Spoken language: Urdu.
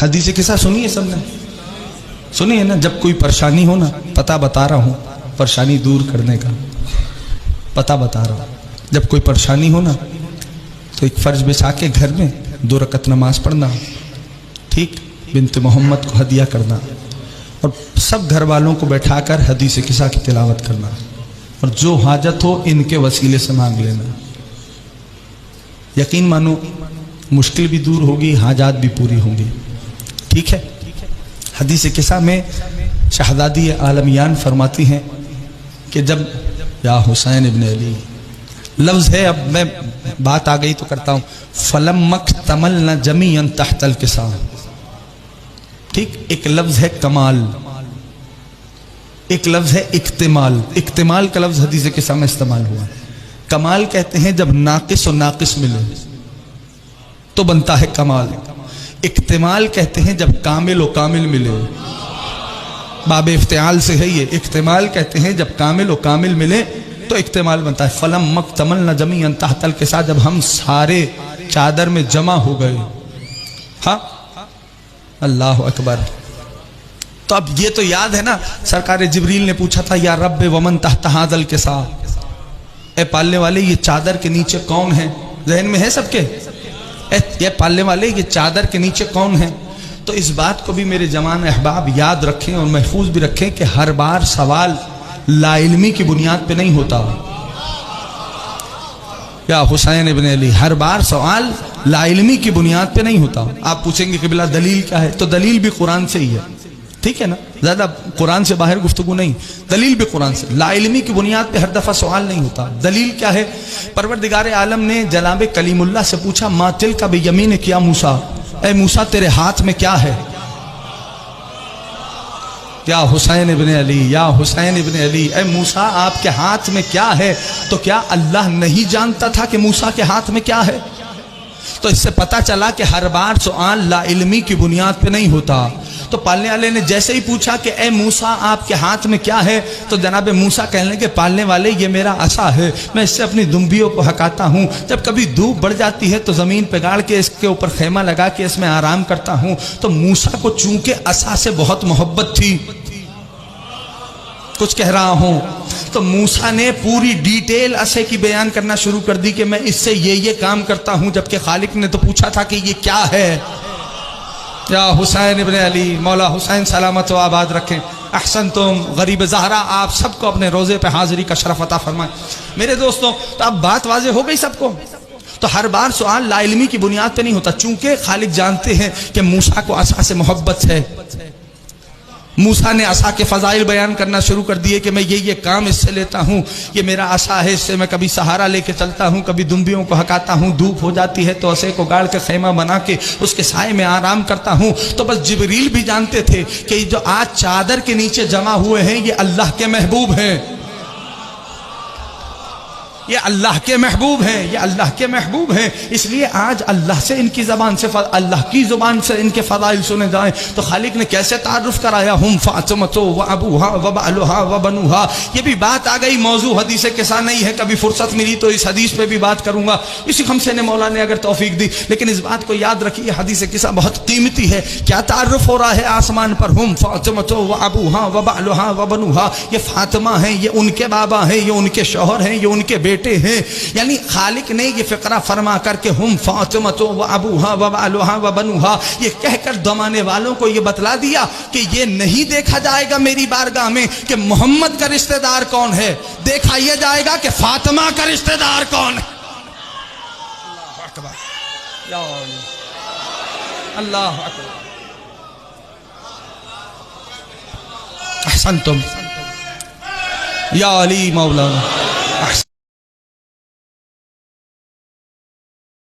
حدیث قصہ سنی ہے سب نے؟ سنی ہے نا؟ جب کوئی پریشانی ہو نا، پتہ بتا رہا ہوں پریشانی دور کرنے کا، پتہ بتا رہا ہوں. جب کوئی پریشانی ہو نا تو ایک فرض بچھا کے گھر میں 2 رکعت نماز پڑھنا، ٹھیک، بنت محمد کو ہدیہ کرنا، اور سب گھر والوں کو بیٹھا کر حدیث قصہ کی تلاوت کرنا، اور جو حاجت ہو ان کے وسیلے سے مانگ لینا. یقین مانو مشکل بھی دور ہوگی، حاجات بھی پوری ہوں گی. ٹھیک ہے؟ حدیث قصہ میں شہزادی عالمیان فرماتی ہیں کہ جب یا حسین ابن علی، لفظ ہے، اب میں بات آ گئی تو کرتا ہوں، فلم اکتملنا جمیعا تحت القصہ. ٹھیک، ایک لفظ ہے کمال، ایک لفظ ہے اکتمال. اکتمال کا لفظ حدیث قصہ میں استعمال ہوا. کمال کہتے ہیں جب ناقص و ناقص ملے تو بنتا ہے کمال. اکتمال کہتے ہیں جب کامل و کامل ملے. باب افتعال سے ہے یہ. اکتمال کہتے ہیں جب کامل و کامل ملے تو اکتمال بنتا ہے. فلم مکتملنا جمیعا تحت القصہ، جب ہم سارے چادر میں جمع ہو گئے. ہاں، اللہ اکبر. تو اب یہ تو یاد ہے نا، سرکار جبریل نے پوچھا تھا یا رب ومن تحت ھذا القصہ، اے پالنے والے یہ چادر کے نیچے کون ہیں؟ ذہن میں ہے سب کے؟ یہ پالنے والے یہ چادر کے نیچے کون ہیں؟ تو اس بات کو بھی میرے جوان احباب یاد رکھیں اور محفوظ بھی رکھیں کہ ہر بار سوال لا علمی کی بنیاد پہ نہیں ہوتا. یا حسین ابن علی، ہر بار سوال لا علمی کی بنیاد پہ نہیں ہوتا. آپ پوچھیں گے کہ بلا دلیل کیا ہے؟ تو دلیل بھی قرآن سے ہی ہے. ٹھیک ہے نا؟ زیادہ قرآن سے باہر گفتگو نہیں، دلیل بھی قرآن سے. لا علمی کی بنیاد پہ ہر دفعہ سوال نہیں ہوتا. دلیل کیا ہے؟ پروردگار عالم نے جناب کلیم اللہ سے پوچھا ما تلک بیمینک یا موسیٰ، اے موسیٰ تیرے ہاتھ میں کیا ہے؟ یا حسین ابن علی، یا حسین ابن علی، اے موسیٰ آپ کے ہاتھ میں کیا ہے؟ تو کیا اللہ نہیں جانتا تھا کہ موسیٰ کے ہاتھ میں کیا ہے؟ تو اس سے پتا چلا کہ ہر بار سوال لا علمی کی بنیاد پہ نہیں ہوتا. تو پالنے والے نے جیسے ہی پوچھا کہ اے موسیٰ آپ کے ہاتھ میں کیا ہے، تو جناب موسیٰ کہنے لگے پالنے والے یہ میرا عصا ہے، میں اس سے اپنی دمبیوں کو ہکاتا ہوں. جب کبھی دھوپ بڑھ جاتی ہے تو زمین پہ گاڑ کے اس کے اوپر خیمہ لگا کے اس میں آرام کرتا ہوں. تو موسیٰ کو چونکہ عصا سے بہت محبت تھی، کچھ کہہ رہا ہوں، تو موسیٰ نے پوری ڈیٹیل عصے کی بیان کرنا شروع کر دی کہ میں اس سے یہ کام کرتا ہوں، جبکہ خالق نے تو پوچھا تھا کہ یہ کیا ہے. یا حسین ابن علی، مولا حسین سلامت و آباد رکھیں. احسنتم. غریب زہرا آپ سب کو اپنے روزے پہ حاضری کا شرف عطا فرمائیں. میرے دوستوں، تو اب بات واضح ہو گئی سب کو. تو ہر بار سوال لا علمی کی بنیاد پہ نہیں ہوتا، چونکہ خالق جانتے ہیں کہ موسیٰ کو عصا سے محبت ہے. موسیٰ نے عصا کے فضائل بیان کرنا شروع کر دیے کہ میں یہ کام اس سے لیتا ہوں، یہ میرا عصا ہے، اس سے میں کبھی سہارا لے کے چلتا ہوں، کبھی دمبیوں کو ہکاتا ہوں، دھوپ ہو جاتی ہے تو عصے کو گاڑ کے خیمہ بنا کے اس کے سائے میں آرام کرتا ہوں. تو بس جبریل بھی جانتے تھے کہ جو آج چادر کے نیچے جمع ہوئے ہیں یہ اللہ کے محبوب ہیں، یہ اللہ کے محبوب ہیں، یہ اللہ کے محبوب ہیں. اس لیے آج اللہ سے ان کی زبان سے، اللہ کی زبان سے ان کے فضائل سنے جائیں. تو خالق نے کیسے تعارف کرایا، ہم فاطمۃ و ابوہا و بعلہا و بنوہا. یہ بھی بات آ گئی، موضوع حدیث قصہ نہیں ہے، کبھی فرصت ملی تو اس حدیث پہ بھی بات کروں گا، اسی خمسے نے مولا نے اگر توفیق دی. لیکن اس بات کو یاد رکھیے حدیث قصہ بہت قیمتی ہے. کیا تعارف ہو رہا ہے آسمان پر؟ ہم فاطمۃ و ابوہا و بعلہا و بنوہا. یہ فاطمہ ہیں، یہ ان کے بابا ہیں، یہ ان کے شوہر ہیں، یہ ان کے بیٹے ہیں. یعنی خالق نے یہ فقرہ فرما کر کے ہم فاطمۃ و ابوہا و بعلہا و بنوہا یہ کہہ کر زمانے والوں کو یہ بتلا دیا کہ یہ نہیں دیکھا جائے گا میری بارگاہ میں کہ محمد کا رشتہ دار کون ہے، دیکھا یہ جائے گا کہ فاطمہ کا رشتہ دار کون ہے. اللہ اکبر، یا اللہ اکبر. احسنتم یا علی مولانا.